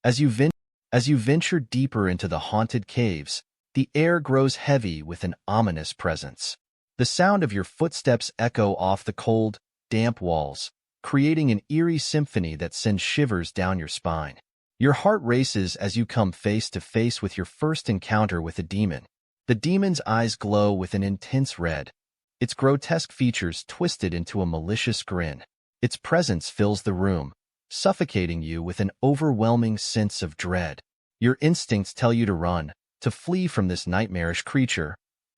As you, ven as you venture deeper into the haunted caves, the air grows heavy with an ominous presence. The sound of your footsteps echo off the cold, damp walls, creating an eerie symphony that sends shivers down your spine. Your heart races as you come face to face with your first encounter with a demon. The demon's eyes glow with an intense red, its grotesque features twisted into a malicious grin. Its presence fills the room, suffocating you with an overwhelming sense of dread. Your instincts tell you to run, to flee from this nightmarish creature,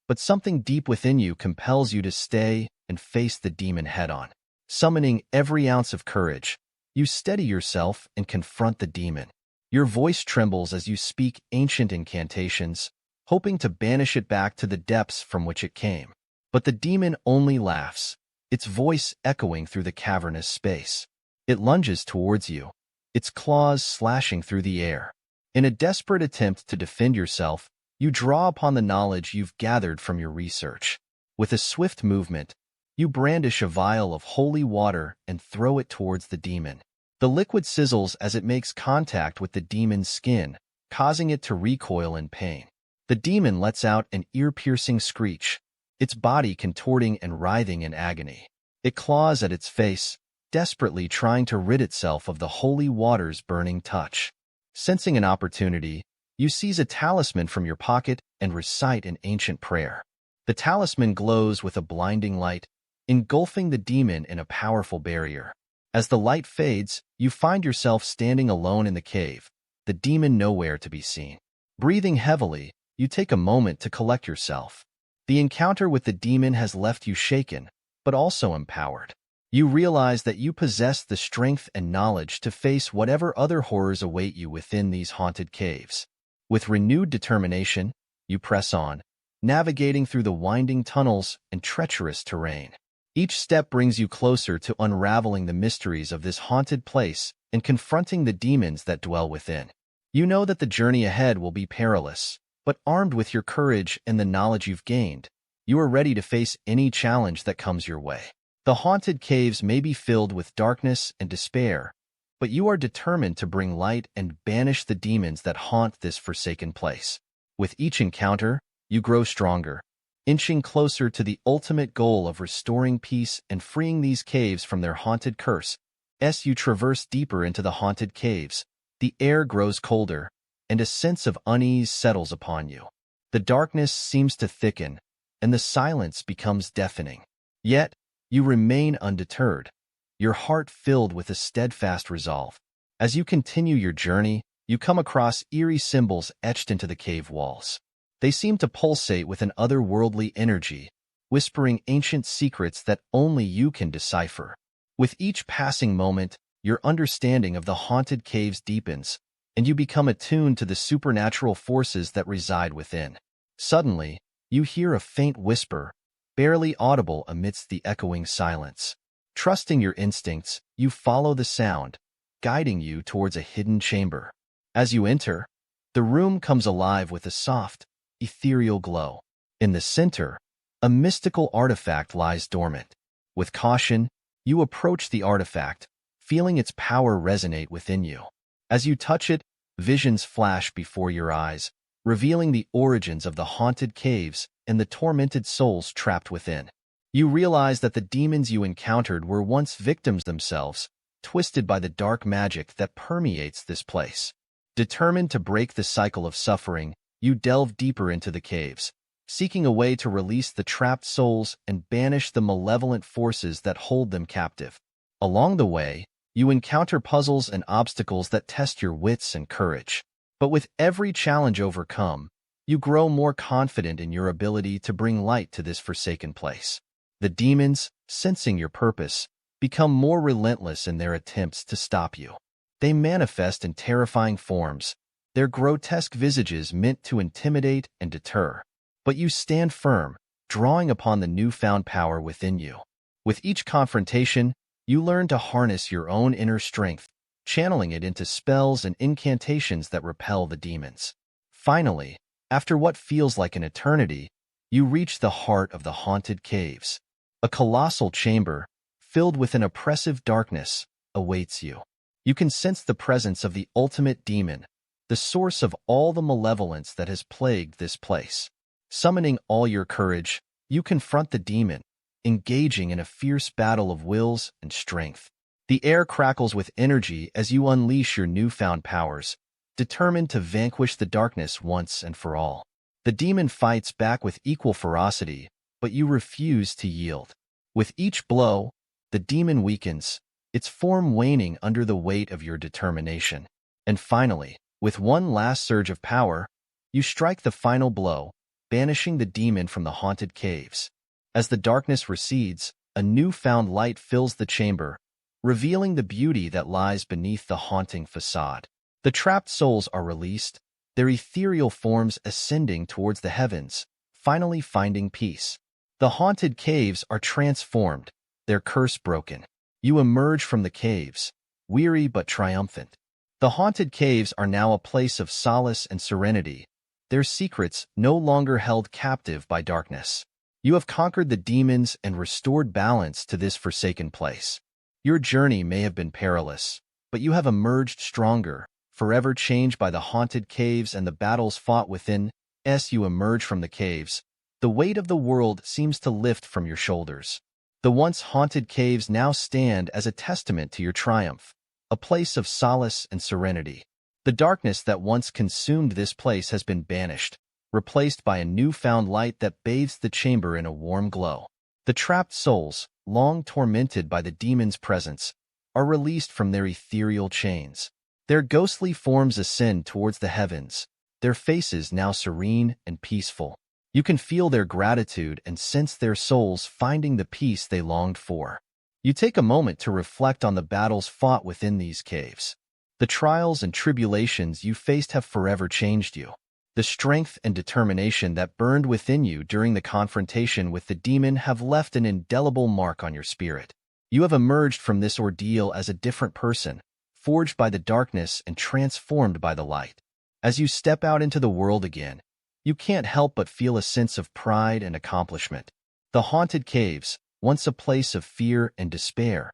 but something deep within you compels you to stay and face the demon head-on. Summoning every ounce of courage, you steady yourself and confront the demon. Your voice trembles as you speak ancient incantations, hoping to banish it back to the depths from which it came. But the demon only laughs, its voice echoing through the cavernous space. It lunges towards you, its claws slashing through the air. In a desperate attempt to defend yourself, you draw upon the knowledge you've gathered from your research. With a swift movement, you brandish a vial of holy water and throw it towards the demon. The liquid sizzles as it makes contact with the demon's skin, causing it to recoil in pain. The demon lets out an ear-piercing screech, its body contorting and writhing in agony. It claws at its face, desperately trying to rid itself of the holy water's burning touch. Sensing an opportunity, you seize a talisman from your pocket and recite an ancient prayer. The talisman glows with a blinding light, engulfing the demon in a powerful barrier. As the light fades, you find yourself standing alone in the cave, the demon nowhere to be seen. Breathing heavily, you take a moment to collect yourself. The encounter with the demon has left you shaken, but also empowered. You realize that you possess the strength and knowledge to face whatever other horrors await you within these haunted caves. With renewed determination, you press on, navigating through the winding tunnels and treacherous terrain. Each step brings you closer to unraveling the mysteries of this haunted place and confronting the demons that dwell within. You know that the journey ahead will be perilous, but armed with your courage and the knowledge you've gained, you are ready to face any challenge that comes your way. The haunted caves may be filled with darkness and despair, but you are determined to bring light and banish the demons that haunt this forsaken place. With each encounter, you grow stronger, inching closer to the ultimate goal of restoring peace and freeing these caves from their haunted curse. As you traverse deeper into the haunted caves, the air grows colder, and a sense of unease settles upon you. The darkness seems to thicken, and the silence becomes deafening. Yet, you remain undeterred, your heart filled with a steadfast resolve. As you continue your journey, you come across eerie symbols etched into the cave walls. They seem to pulsate with an otherworldly energy, whispering ancient secrets that only you can decipher. With each passing moment, your understanding of the haunted caves deepens, and you become attuned to the supernatural forces that reside within. Suddenly, you hear a faint whisper, barely audible amidst the echoing silence. Trusting your instincts, you follow the sound, guiding you towards a hidden chamber. As you enter, the room comes alive with a soft, ethereal glow. In the center, a mystical artifact lies dormant. With caution, you approach the artifact, feeling its power resonate within you. As you touch it, visions flash before your eyes, revealing the origins of the haunted caves and the tormented souls trapped within. You realize that the demons you encountered were once victims themselves, twisted by the dark magic that permeates this place. Determined to break the cycle of suffering, you delve deeper into the caves, seeking a way to release the trapped souls and banish the malevolent forces that hold them captive. Along the way, you encounter puzzles and obstacles that test your wits and courage. But with every challenge overcome, you grow more confident in your ability to bring light to this forsaken place. The demons, sensing your purpose, become more relentless in their attempts to stop you. They manifest in terrifying forms, their grotesque visages meant to intimidate and deter. But you stand firm, drawing upon the newfound power within you. With each confrontation, you learn to harness your own inner strength, channeling it into spells and incantations that repel the demons. Finally, after what feels like an eternity, you reach the heart of the haunted caves. A colossal chamber, filled with an oppressive darkness, awaits you. You can sense the presence of the ultimate demon, the source of all the malevolence that has plagued this place. Summoning all your courage, you confront the demon, engaging in a fierce battle of wills and strength. The air crackles with energy as you unleash your newfound powers, determined to vanquish the darkness once and for all. The demon fights back with equal ferocity, but you refuse to yield. With each blow, the demon weakens, its form waning under the weight of your determination. And finally, with one last surge of power, you strike the final blow, banishing the demon from the haunted caves. As the darkness recedes, a newfound light fills the chamber, revealing the beauty that lies beneath the haunting facade. The trapped souls are released, their ethereal forms ascending towards the heavens, finally finding peace. The haunted caves are transformed, their curse broken. You emerge from the caves, weary but triumphant. The haunted caves are now a place of solace and serenity, their secrets no longer held captive by darkness. You have conquered the demons and restored balance to this forsaken place. Your journey may have been perilous, but you have emerged stronger, forever changed by the haunted caves and the battles fought within. As you emerge from the caves, the weight of the world seems to lift from your shoulders. The once haunted caves now stand as a testament to your triumph, a place of solace and serenity. The darkness that once consumed this place has been banished, replaced by a newfound light that bathes the chamber in a warm glow. The trapped souls, long tormented by the demon's presence, are released from their ethereal chains. Their ghostly forms ascend towards the heavens, their faces now serene and peaceful. You can feel their gratitude and sense their souls finding the peace they longed for. You take a moment to reflect on the battles fought within these caves. The trials and tribulations you faced have forever changed you. The strength and determination that burned within you during the confrontation with the demon have left an indelible mark on your spirit. You have emerged from this ordeal as a different person, forged by the darkness and transformed by the light. As you step out into the world again, you can't help but feel a sense of pride and accomplishment. The haunted caves, once a place of fear and despair,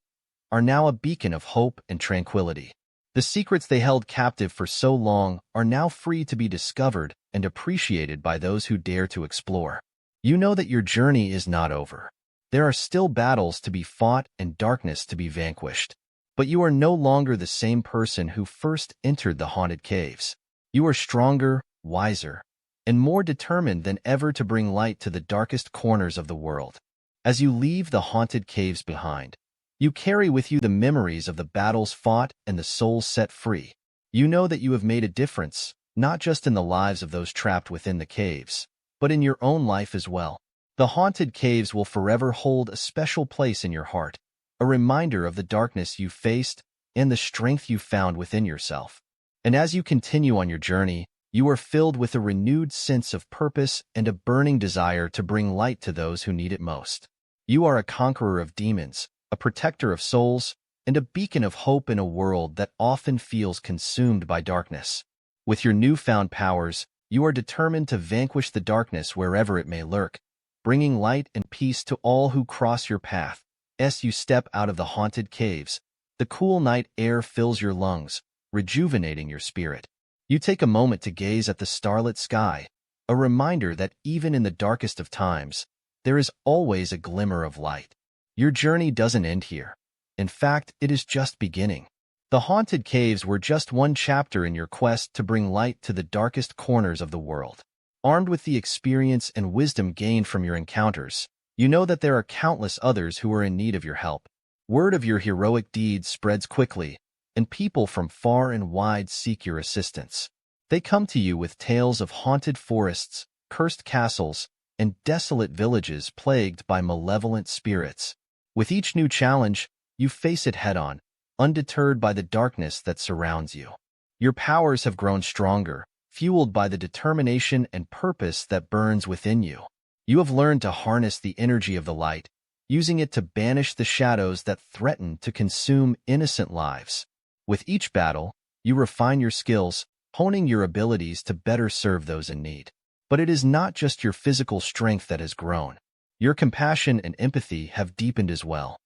are now a beacon of hope and tranquility. The secrets they held captive for so long are now free to be discovered and appreciated by those who dare to explore. You know that your journey is not over. There are still battles to be fought and darkness to be vanquished. But you are no longer the same person who first entered the haunted caves. You are stronger, wiser, and more determined than ever to bring light to the darkest corners of the world. As you leave the haunted caves behind, you carry with you the memories of the battles fought and the souls set free. You know that you have made a difference, not just in the lives of those trapped within the caves, but in your own life as well. The haunted caves will forever hold a special place in your heart, a reminder of the darkness you faced and the strength you found within yourself. And as you continue on your journey, you are filled with a renewed sense of purpose and a burning desire to bring light to those who need it most. You are a conqueror of demons, a protector of souls, and a beacon of hope in a world that often feels consumed by darkness. With your newfound powers, you are determined to vanquish the darkness wherever it may lurk, bringing light and peace to all who cross your path. As you step out of the haunted caves, the cool night air fills your lungs, rejuvenating your spirit. You take a moment to gaze at the starlit sky, a reminder that even in the darkest of times, there is always a glimmer of light. Your journey doesn't end here. In fact, it is just beginning. The haunted caves were just one chapter in your quest to bring light to the darkest corners of the world. Armed with the experience and wisdom gained from your encounters, you know that there are countless others who are in need of your help. Word of your heroic deeds spreads quickly, and people from far and wide seek your assistance. They come to you with tales of haunted forests, cursed castles, and desolate villages plagued by malevolent spirits. With each new challenge, you face it head-on, undeterred by the darkness that surrounds you. Your powers have grown stronger, fueled by the determination and purpose that burns within you. You have learned to harness the energy of the light, using it to banish the shadows that threaten to consume innocent lives. With each battle, you refine your skills, honing your abilities to better serve those in need. But it is not just your physical strength that has grown. Your compassion and empathy have deepened as well.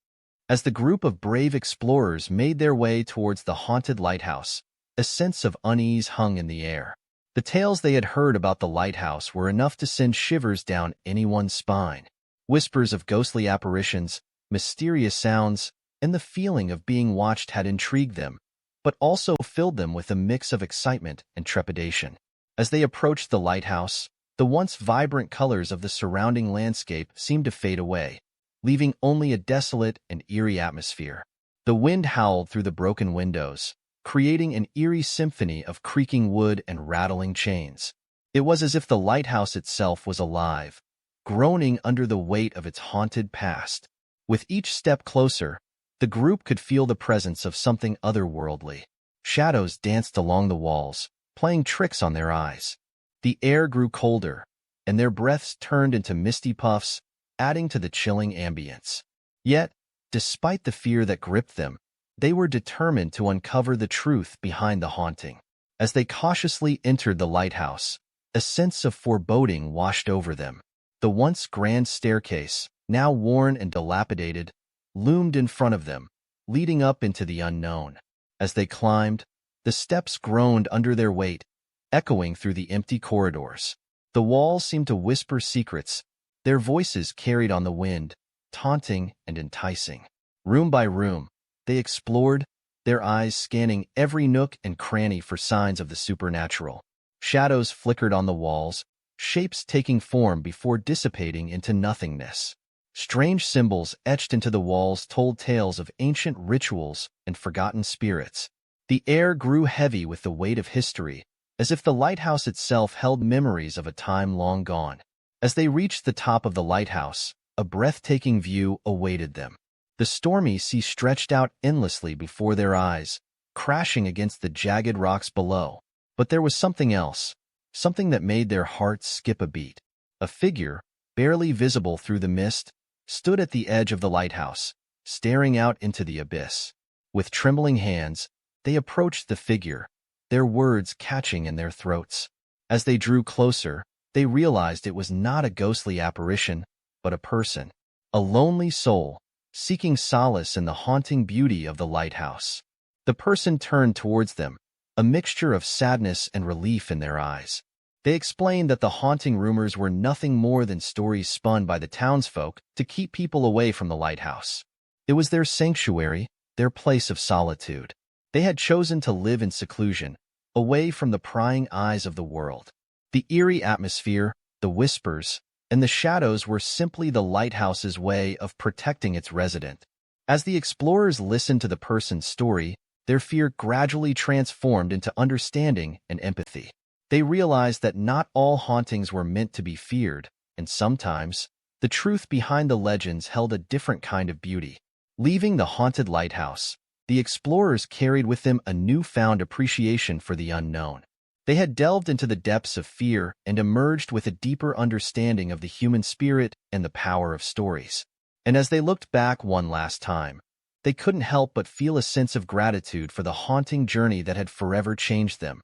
As the group of brave explorers made their way towards the haunted lighthouse, a sense of unease hung in the air. The tales they had heard about the lighthouse were enough to send shivers down anyone's spine. Whispers of ghostly apparitions, mysterious sounds, and the feeling of being watched had intrigued them, but also filled them with a mix of excitement and trepidation. As they approached the lighthouse, the once vibrant colors of the surrounding landscape seemed to fade away, leaving only a desolate and eerie atmosphere. The wind howled through the broken windows, creating an eerie symphony of creaking wood and rattling chains. It was as if the lighthouse itself was alive, groaning under the weight of its haunted past. With each step closer, the group could feel the presence of something otherworldly. Shadows danced along the walls, playing tricks on their eyes. The air grew colder, and their breaths turned into misty puffs, adding to the chilling ambience. Yet, despite the fear that gripped them, they were determined to uncover the truth behind the haunting. As they cautiously entered the lighthouse, a sense of foreboding washed over them. The once grand staircase, now worn and dilapidated, loomed in front of them, leading up into the unknown. As they climbed, the steps groaned under their weight, echoing through the empty corridors. The walls seemed to whisper secrets, their voices carried on the wind, taunting and enticing. Room by room, they explored, their eyes scanning every nook and cranny for signs of the supernatural. Shadows flickered on the walls, shapes taking form before dissipating into nothingness. Strange symbols etched into the walls told tales of ancient rituals and forgotten spirits. The air grew heavy with the weight of history, as if the lighthouse itself held memories of a time long gone. As they reached the top of the lighthouse, a breathtaking view awaited them. The stormy sea stretched out endlessly before their eyes, crashing against the jagged rocks below. But there was something else, something that made their hearts skip a beat. A figure, barely visible through the mist, stood at the edge of the lighthouse, staring out into the abyss. With trembling hands, they approached the figure, their words catching in their throats. As they drew closer, they realized it was not a ghostly apparition, but a person, a lonely soul, seeking solace in the haunting beauty of the lighthouse. The person turned towards them, a mixture of sadness and relief in their eyes. They explained that the haunting rumors were nothing more than stories spun by the townsfolk to keep people away from the lighthouse. It was their sanctuary, their place of solitude. They had chosen to live in seclusion, away from the prying eyes of the world. The eerie atmosphere, the whispers, and the shadows were simply the lighthouse's way of protecting its resident. As the explorers listened to the person's story, their fear gradually transformed into understanding and empathy. They realized that not all hauntings were meant to be feared, and sometimes, the truth behind the legends held a different kind of beauty. Leaving the haunted lighthouse, the explorers carried with them a newfound appreciation for the unknown. They had delved into the depths of fear and emerged with a deeper understanding of the human spirit and the power of stories. And as they looked back one last time, they couldn't help but feel a sense of gratitude for the haunting journey that had forever changed them.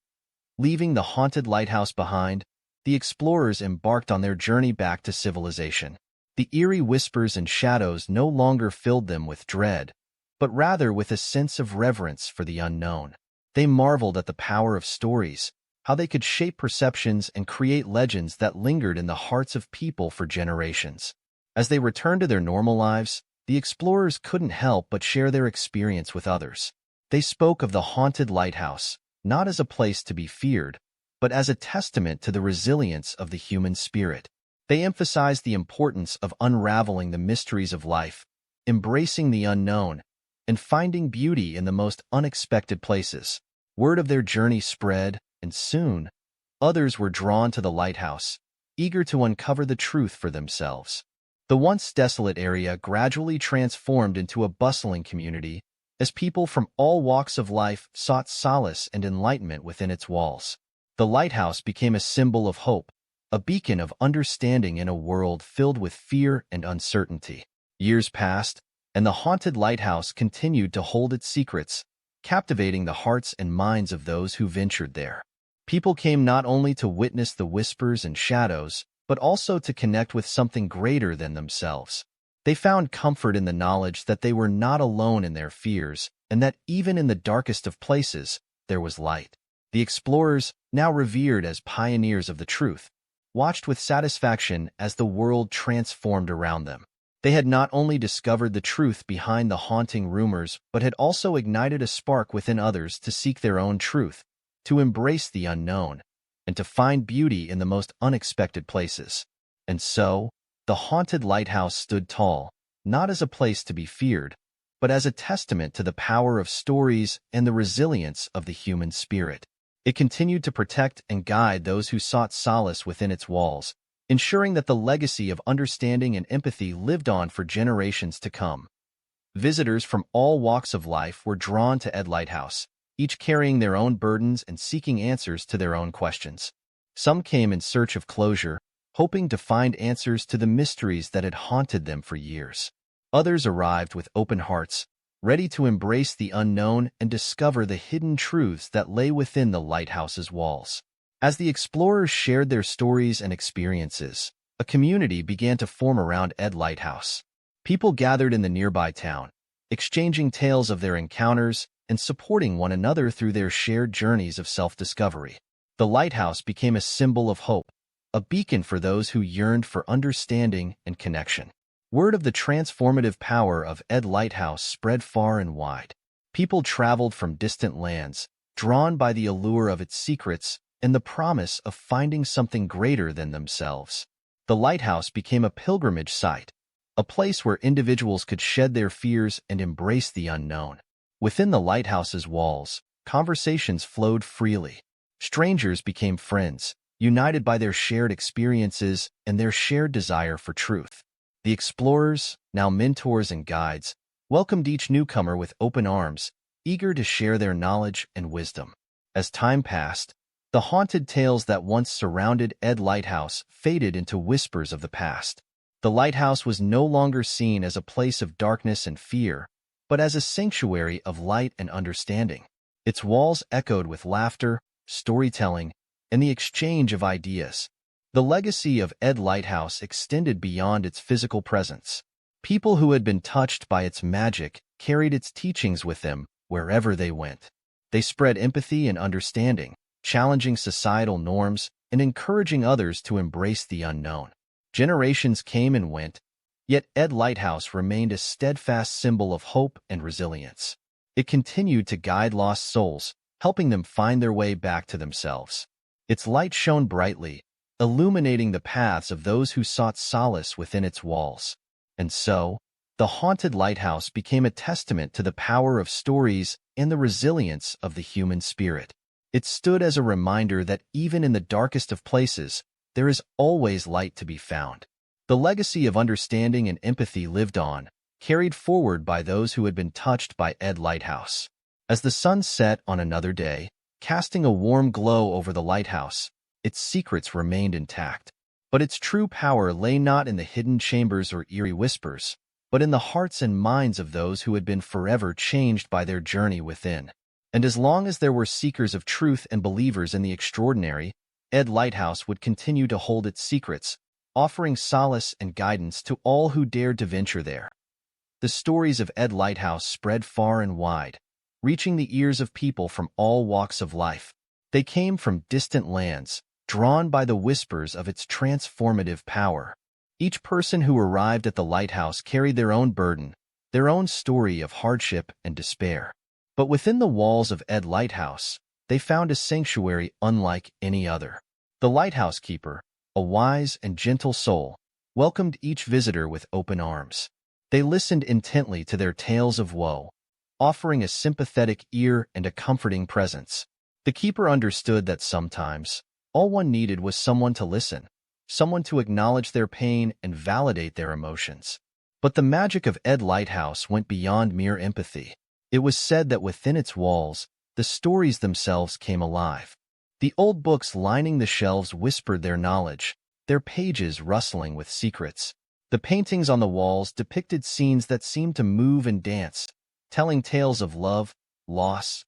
Leaving the haunted lighthouse behind, the explorers embarked on their journey back to civilization. The eerie whispers and shadows no longer filled them with dread, but rather with a sense of reverence for the unknown. They marveled at the power of stories, how they could shape perceptions and create legends that lingered in the hearts of people for generations. As they returned to their normal lives, the explorers couldn't help but share their experience with others. They spoke of the haunted lighthouse, not as a place to be feared, but as a testament to the resilience of the human spirit. They emphasized the importance of unraveling the mysteries of life, embracing the unknown, and finding beauty in the most unexpected places. Word of their journey spread, and soon, others were drawn to the lighthouse, eager to uncover the truth for themselves. The once desolate area gradually transformed into a bustling community as people from all walks of life sought solace and enlightenment within its walls. The lighthouse became a symbol of hope, a beacon of understanding in a world filled with fear and uncertainty. Years passed, and the haunted lighthouse continued to hold its secrets, captivating the hearts and minds of those who ventured there. People came not only to witness the whispers and shadows, but also to connect with something greater than themselves. They found comfort in the knowledge that they were not alone in their fears, and that even in the darkest of places, there was light. The explorers, now revered as pioneers of the truth, watched with satisfaction as the world transformed around them. They had not only discovered the truth behind the haunting rumors, but had also ignited a spark within others to seek their own truth, to embrace the unknown, and to find beauty in the most unexpected places. And so, the haunted lighthouse stood tall, not as a place to be feared, but as a testament to the power of stories and the resilience of the human spirit. It continued to protect and guide those who sought solace within its walls, ensuring that the legacy of understanding and empathy lived on for generations to come. Visitors from all walks of life were drawn to Ed Lighthouse, each carrying their own burdens and seeking answers to their own questions. Some came in search of closure, hoping to find answers to the mysteries that had haunted them for years. Others arrived with open hearts, ready to embrace the unknown and discover the hidden truths that lay within the lighthouse's walls. As the explorers shared their stories and experiences, a community began to form around Ed Lighthouse. People gathered in the nearby town, exchanging tales of their encounters and supporting one another through their shared journeys of self-discovery. The lighthouse became a symbol of hope, a beacon for those who yearned for understanding and connection. Word of the transformative power of Ed Lighthouse spread far and wide. People traveled from distant lands, drawn by the allure of its secrets and the promise of finding something greater than themselves. The lighthouse became a pilgrimage site, a place where individuals could shed their fears and embrace the unknown. Within the lighthouse's walls, conversations flowed freely. Strangers became friends, united by their shared experiences and their shared desire for truth. The explorers, now mentors and guides, welcomed each newcomer with open arms, eager to share their knowledge and wisdom. As time passed, the haunted tales that once surrounded Ed Lighthouse faded into whispers of the past. The lighthouse was no longer seen as a place of darkness and fear, but as a sanctuary of light and understanding. Its walls echoed with laughter, storytelling, and the exchange of ideas. The legacy of Ed Lighthouse extended beyond its physical presence. People who had been touched by its magic carried its teachings with them wherever they went. They spread empathy and understanding, challenging societal norms and encouraging others to embrace the unknown. Generations came and went, yet Ed Lighthouse remained a steadfast symbol of hope and resilience. It continued to guide lost souls, helping them find their way back to themselves. Its light shone brightly, illuminating the paths of those who sought solace within its walls. And so, the haunted lighthouse became a testament to the power of stories and the resilience of the human spirit. It stood as a reminder that even in the darkest of places, there is always light to be found. The legacy of understanding and empathy lived on, carried forward by those who had been touched by Ed Lighthouse. As the sun set on another day, casting a warm glow over the lighthouse, its secrets remained intact. But its true power lay not in the hidden chambers or eerie whispers, but in the hearts and minds of those who had been forever changed by their journey within. And as long as there were seekers of truth and believers in the extraordinary, Ed Lighthouse would continue to hold its secrets, offering solace and guidance to all who dared to venture there. The stories of Ed Lighthouse spread far and wide, reaching the ears of people from all walks of life. They came from distant lands, drawn by the whispers of its transformative power. Each person who arrived at the lighthouse carried their own burden, their own story of hardship and despair. But within the walls of Ed Lighthouse, they found a sanctuary unlike any other. The lighthouse keeper, a wise and gentle soul, welcomed each visitor with open arms. They listened intently to their tales of woe, offering a sympathetic ear and a comforting presence. The keeper understood that sometimes, all one needed was someone to listen, someone to acknowledge their pain and validate their emotions. But the magic of Ed Lighthouse went beyond mere empathy. It was said that within its walls, the stories themselves came alive. The old books lining the shelves whispered their knowledge, their pages rustling with secrets. The paintings on the walls depicted scenes that seemed to move and dance, telling tales of love, loss,